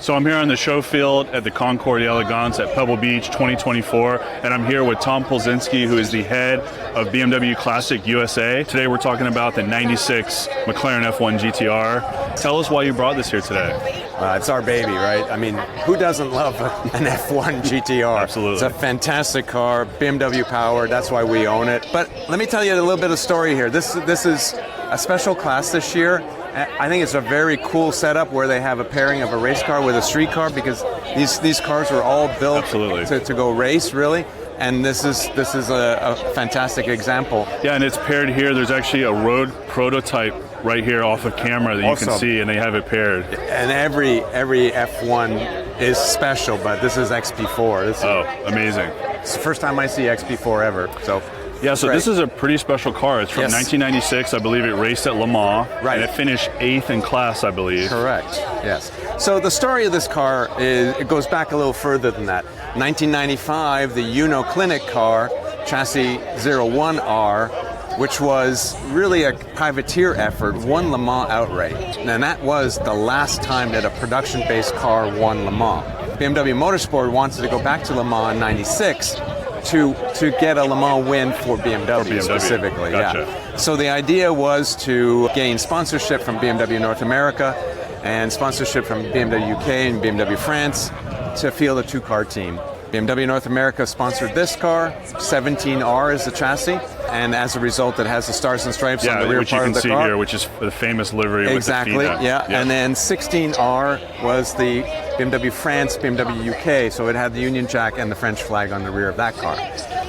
So I'm here on the show field at the Concours d'Elegance at Pebble Beach 2024, and I'm here with Tom Polzinski, who is the head of BMW Classic USA. Today we're talking about the 96 McLaren F1 GTR. Tell us why you brought this here today. It's our baby, right? I mean, who doesn't love an F1 GTR? Absolutely. It's a fantastic car, BMW powered, that's why we own it. But let me tell you a little bit of story here. This is a special class this year. I think it's a very cool setup where they have a pairing of a race car with a street car, because these cars were all built to go race, really. And this is a fantastic example. Yeah, and it's paired here. There's actually a road prototype right here off of camera that you can see, and they have it paired. And every F1 is special, but this is XP4. Amazing. It's the first time I see XP4 ever. Yeah, so this is a pretty special car. It's from 1996. I believe it raced at Le Mans. Right. And it finished 8th in class, I believe. Correct, yes. So the story of this car it goes back a little further than that. 1995, the Uno Clinic car, chassis 01R, which was really a privateer effort, won Le Mans outright. And that was the last time that a production-based car won Le Mans. BMW Motorsport wanted to go back to Le Mans in 96 to get a Le Mans win for BMW specifically. Gotcha. Yeah. So the idea was to gain sponsorship from BMW North America and sponsorship from BMW UK and BMW France to field a two-car team. BMW North America sponsored this car. 17R is the chassis, and as a result, it has the stars and stripes on the rear part of the car. Which you can see here, which is the famous livery with the feet on. Yeah. And then 16R was the BMW France, BMW UK, so it had the Union Jack and the French flag on the rear of that car.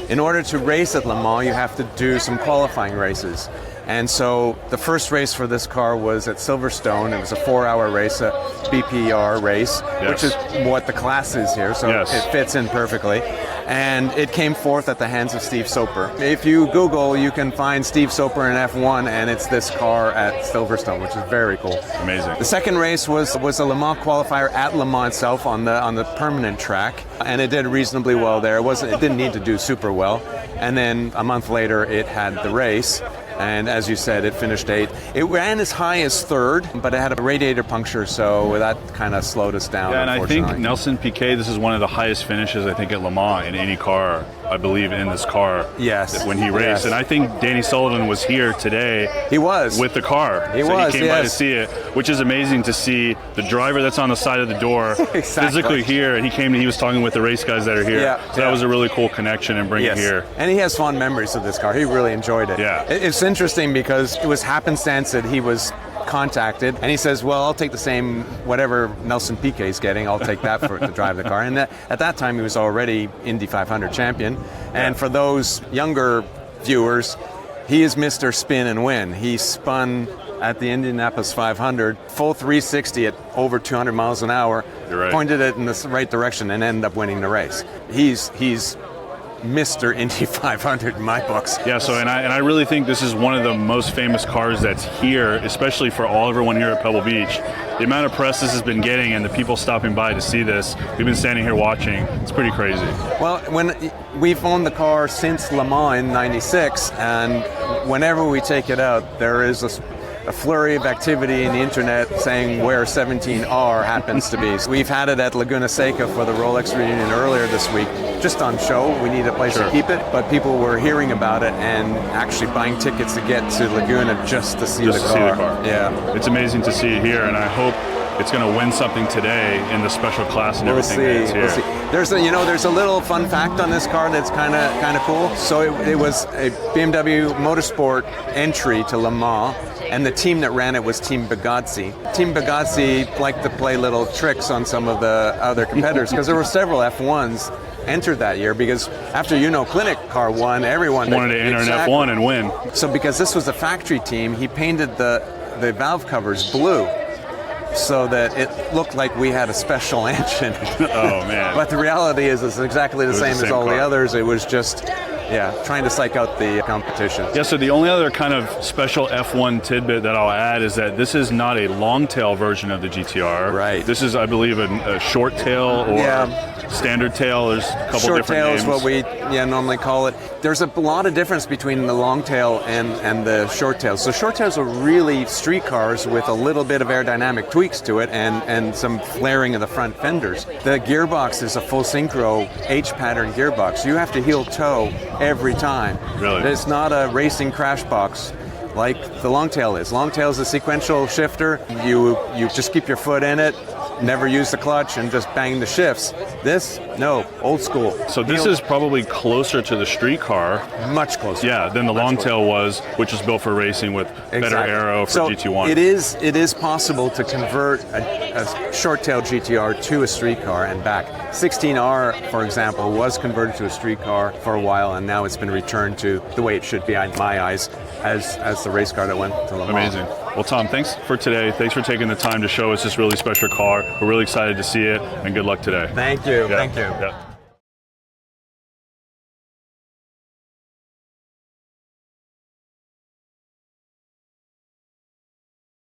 In order to race at Le Mans, you have to do some qualifying races. And so the first race for this car was at Silverstone. It was a 4-hour race, a BPR race, which is what the class is here, so it fits in perfectly. And it came fourth at the hands of Steve Soper. If you Google, you can find Steve Soper in F1, and it's this car at Silverstone, which is very cool. Amazing. The second race was a Le Mans qualifier at Le Mans itself on the permanent track, and it did reasonably well there. It didn't need to do super well. And then a month later, it had the race. And as you said, it finished 8th. It ran as high as 3rd, but it had a radiator puncture, so that kind of slowed us down. Yeah, and I think Nelson Piquet, this is one of the highest finishes, I think, at Le Mans in any car, I believe, in this car. Yes. When he raced. Yes. And I think Danny Sullivan was here today. He was. With the car. He came by to see it, which is amazing to see the driver that's on the side of the door physically here, and he was talking with the race guys that are here. Yeah. So that was a really cool connection and bring it here. And he has fond memories of this car. He really enjoyed it. Yeah. It's interesting because it was happenstance that he was contacted, and he says, well, I'll take the same, whatever Nelson Piquet's getting, I'll take that to drive the car. And at that time, he was already Indy 500 champion. And for those younger viewers, he is Mr. Spin and Win. He spun at the Indianapolis 500, full 360 at over 200 miles an hour, pointed it in the right direction, and ended up winning the race. He's Mr. Indy 500 in my books. Yeah, so and I really think this is one of the most famous cars that's here, especially for everyone here at Pebble Beach. The amount of press this has been getting and the people stopping by to see this, we've been standing here watching, it's pretty crazy. Well, when we've owned the car since Le Mans in 96, and whenever we take it out, there is a flurry of activity in the internet saying where 17R happens to be. So we've had it at Laguna Seca for the Rolex reunion earlier this week, just on show. We need a place to keep it, but people were hearing about it and actually buying tickets to get to Laguna just to see the car. Yeah, it's amazing to see it here, and I hope it's going to win something today in the special class and everything that's here. We'll see. There's a little fun fact on this car that's kind of cool. So it was a BMW Motorsport entry to Le Mans, and the team that ran it was Team Bugatti. Team Bugatti liked to play little tricks on some of the other competitors because there were several F1s entered that year, because after Uno Clinic car won, everyone wanted to enter an F1 and win. So because this was a factory team, he painted the valve covers blue, so that it looked like we had a special engine. Oh, man. But the reality is it's exactly the same as all the others. It was just, trying to psych out the competition. Yeah, so the only other kind of special F1 tidbit that I'll add is that this is not a long tail version of the GTR. Right. This is, I believe, a short tail or standard tail. There's a couple Short different tail names. is what we normally call it. There's a lot of difference between the long tail and the short tails. So short tails are really street cars with a little bit of aerodynamic tweaks to it and some flaring of the front fenders. The gearbox is a full synchro H-pattern gearbox. You have to heel toe every time. Really? It's not a racing crash box like the long tail is. Long tail is a sequential shifter. You just keep your foot in it, never use the clutch, and just bang the shifts. This, no, old school. So this is probably closer to the street car. Much closer. Yeah, than the long tail was, which was built for racing with better aero for so GT1. It is possible to convert a short tail GTR to a street car and back. 16R, for example, was converted to a street car for a while, and now it's been returned to the way it should be, in my eyes, as the race car that went to Le Mans. Amazing. Well, Tom, thanks for today. Thanks for taking the time to show us this really special car. We're really excited to see it, and good luck today. Thank you. Yeah. Thank you. Yeah.